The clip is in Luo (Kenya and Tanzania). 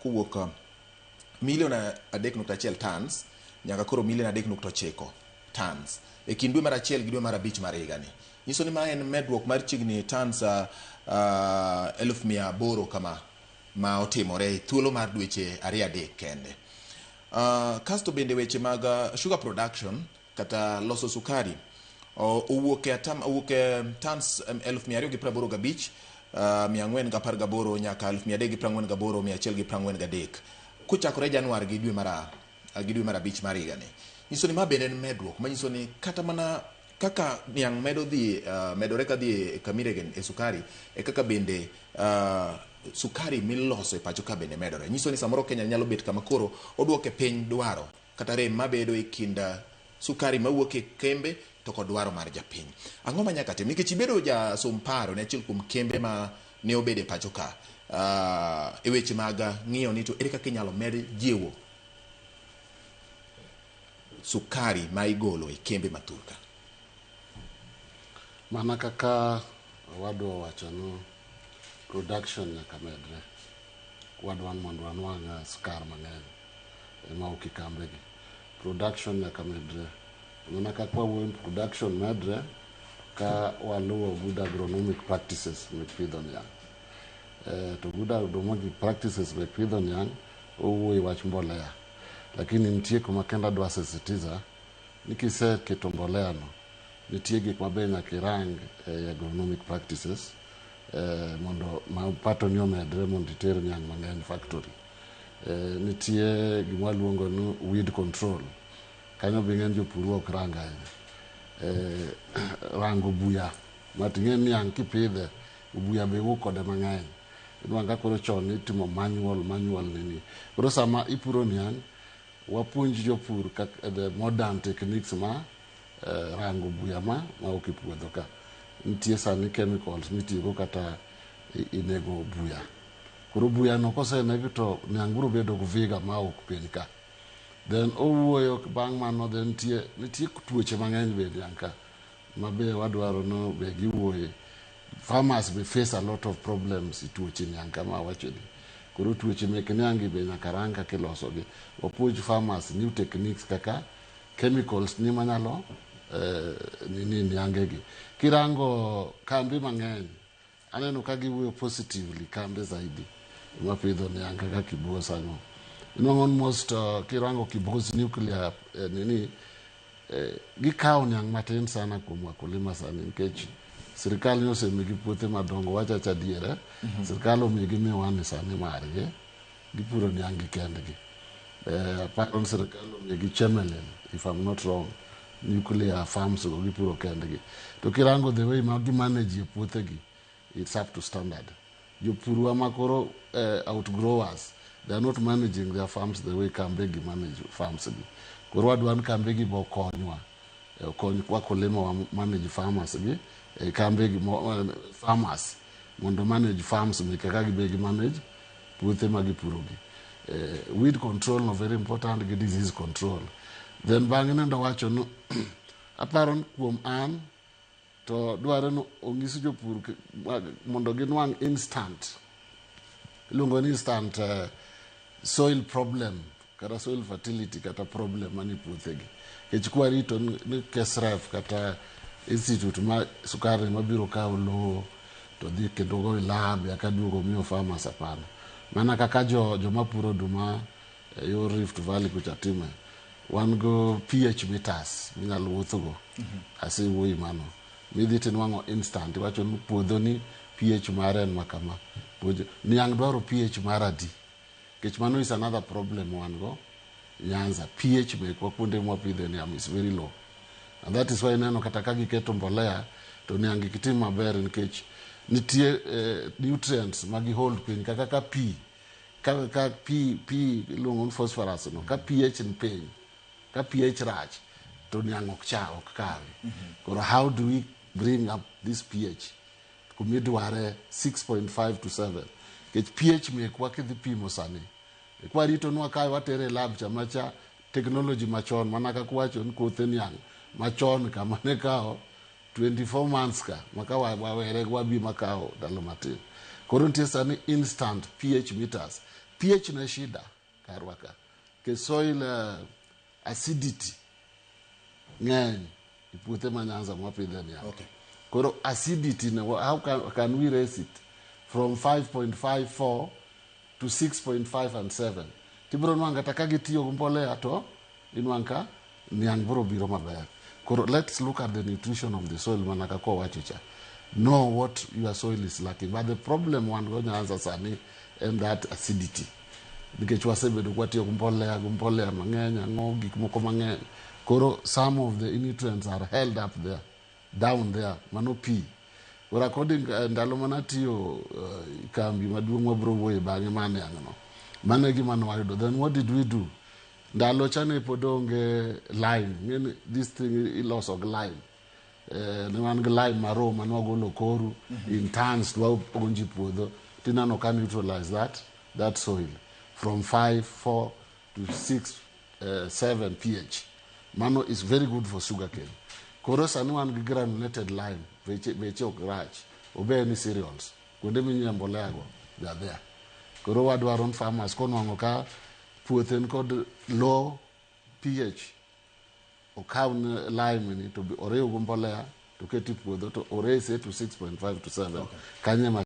kuwuok milion 3.1 tons nyaka koro milion 3.9 tons e kind dwe mar achiel gi dwe mar abich mar higa ni. Nyiso ni ma en medruok mar chiegni tons 1,800 kama ma otimore e thuolo mar dweche 2-3 kende. Kasto bende weche mag sugar production kata loso sukari owuok e tons 285 418 nyaka 348 143 kuchakore Januar gi dwe mar abich mar higa ni. Nyiso ni ma bende en medruok manyiso ni kata mana kaka niang medore ka dhi kamiregen e sukari e kaka bende sukari miloso e pacho ka bende medore. Nyiso ni samoro Kenya nyalo bet kama koro oduoke piny dwaro kata rem mabedo e kind sukari mawuok e kembe to kod dwaro mar japiny. Ang'o ma nyaka tim nikech ibedo ja somparo ne achiel kuom kembe ma ne obede pacho ka e weche mag ng'iyo ni to ere kaka inyalo med jiwo sukari ma igolo e kembe maturka. Mana kaka wadwa wacho no production nyaka medre. Wadwan mondo wanwang' sukar mang'eny ma ok ikambe gi. Production nyaka medre. Mana kaka wawuoyo production medre ka waluwo good agronomic practices mek pidho niang'. To good agronomic practices mek pidho niang' owuoyo wach mbolea. Lakini nitie kuma kenda dwa sisitiza ni kiseketo mbolea no nitie gik mabe nyaka irang agronomic practices mondo pato ni omedre mondo iter niang' mang'eny factory. Nitie gima luongo ni weed control. Kanyo bingen jopur ok ranga rango buya mating'e niang' kipidhe buya be wuok kode mang'eny. Inwanga koro chon itimo manual nini. Koro sama ipuro niang' wapuonj jopur the modern techniques ma rango buya ma ok ipuodho ka. Nitie sani chemicals mitiyogo kata inego buya. Koro buya no koseneg to niang' biro bedo gi viga ma ok piny ka. Then owuoyo bang' mano then nitie tuoche mang'eny be niang' ka mabe wadwaro no be giwuoye. Farmers be face a lot of problems i tuoche niang' kama wacho ni. Koro tuoche mek niang' be nyaka rang kaka iloso gi. Wapuonj farmers new techniques kaka chemicals ni manyalo niange gi. Kirango kambi mang'eny aneno ka giwuoyo positively kambe zaidi mapidho niang' kaka Kibos anyo. Almost kirango Kibos nuclear gikawo niang' matin sana kuom wakulima sani nikech sirikal ni osemigi puothe madongo wachacha diere. Sirikal omigi miwani sani margi gipuro niang' gi kendgi. Apart sirikal omigi Chemelil if I'm not wrong nuclear farms go gipuro kendgi. To kirango the way ma gimanage puothegi it's up to standard. Jopur wa makoro outgrowers they are not managing their farms the way Kambegi manage farms gi. Koro wadwan Kambegi bo konywa wakulima wa manage farmers gi Kambegi farmers mondo manage farms mi kaka gibegi manage puothe ma gipuro gi. Weed control no very important gi disease control. Then bang' nendo wacho no aparon kuom an to dwaro no ong'is jopur mondo ginwang' instant iluongo ni instant soil problem kata soil fertility kata problem mani puothegi. Kech kwarito ni KESREF kata institute ma sukari mabiro kawo lowo to dhi kendo go lab ya kaduogo miyo farmers apana. Mana kaka joma puro oduma yo Rift Valley kucha time. Wan go pH meters minyalo wuothogo asewuoyi mano. Midhi tinwang'o instant wacho ni puodho ni pH mare en makama. Niang' dwaro pH mar adi. Kech mano is another problem wan go. Nyanza pH mekwa kuonde mwapidhe niang' is very low. And that is why neno kata ka giketo mbolea to niang' kitim maber nikech nitie nutrients magi hold piny kaka ka pi ka pi iluongo ni phosphorus no ka pH ni piny ka pH rach to niang' ok kawe. Koro how do we bring up this pH kumidware 6.5 to 7 kech pH mekwa kidhi pimo sani kwarito nwa kae watere lab chamacha technology machon mana kaka wacho ni kothe niang' machon kama ne kao 24 months ka maka wawere wabi makao ndalo matin. Koro nitie sani instant pH meters pH na shida karwaka ke soil acidity ng'eny ipuothe ma Nyanza mwapidhe niang. Okay. Koro acidity na how can we raise it from 5.54 to 6.5 and 7? Tibro nwanga taka gitiyo mbolea to inwanka niang bro biro maber. Koro let's look at the nutrition of the soil manaka ko wachicha. Know what your soil is lacking. But the problem one go Nyanza sani and that acidity. Nikech wasebedo kwatiyo mbolea mang'eny ang'o gik moko mang'eny. Koro some of the nutrients are held up there, down there, mano pi. Koro according ndalo manatiyo kambi maduong' mabro wuoye bang'e mane ang'no. Mane gima nwayudo. Then what did we do? Ndalo chane podonge lime. This thing iloso lime. Ne wan gi lime maro manwagolo koru in tons waponji puodho. Tinano can neutralize that soil from 5.4 to 6.7 pH. Mano is very good for sugarcane. Koro sani wan gi granulated lime, veche ok rach, obe ni cereals. Kuonde minyie mbolea go, they are there. Koro wadwaron farmers konwang'o ka puothen kod low pH. Okaw lime ni to oriw go mbolea to keti puodho to orese to 6.5 to 7. Okay. Kanye